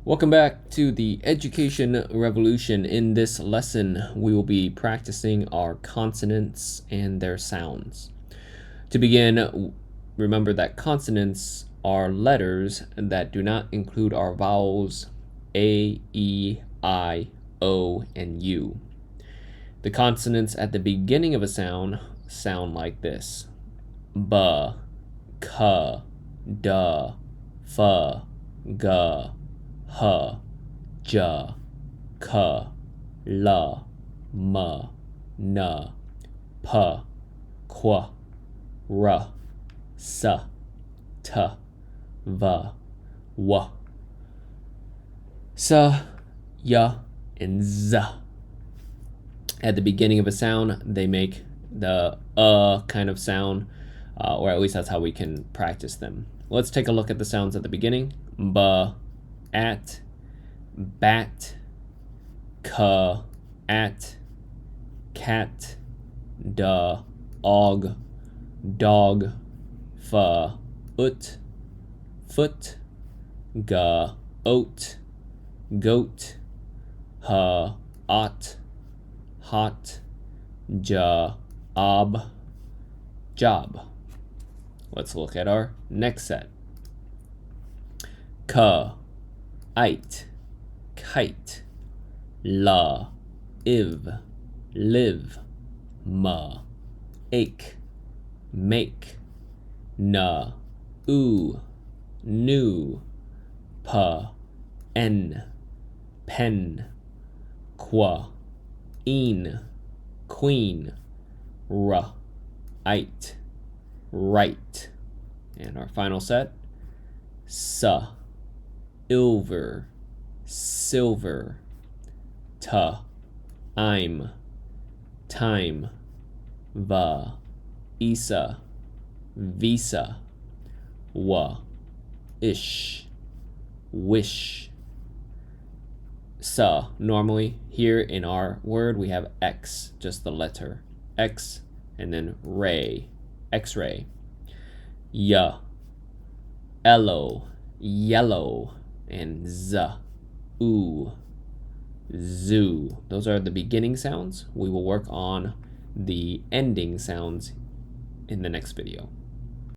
Welcome back to the Education Revolution. In this lesson, we will be practicing our consonants and their sounds. To begin, remember that consonants are letters that do not include our vowels A, E, I, O, and U. The consonants at the beginning of a sound like this: B, K, D, F, G, H, J, K, L, M, N, P, Q, R, S, T, V, W. S, Y, and Z. At the beginning of a sound, they make the kind of sound, or at least that's how we can practice them. Let's take a look at the sounds at the beginning. B, at, bat, k, at, cat, d, og, dog, f, ut, foot, g, oat, goat, h, ot, hot, j, ob, job. Let's look at our next set. K, ite, kite, la, iv, live, ma, ache, make, na, oo, new, pa, en, pen, qua, een, queen, ra, ite, right. And our final set: sa, ilver, silver, ta, I'm, time, va, isa, visa, wa, ish, wish. Sa, normally here in our word we have X, just the letter X, and then ray, X-ray. Ya, ello, yellow, and z, oo, zoo. Those are the beginning sounds. We will work on the ending sounds in the next video.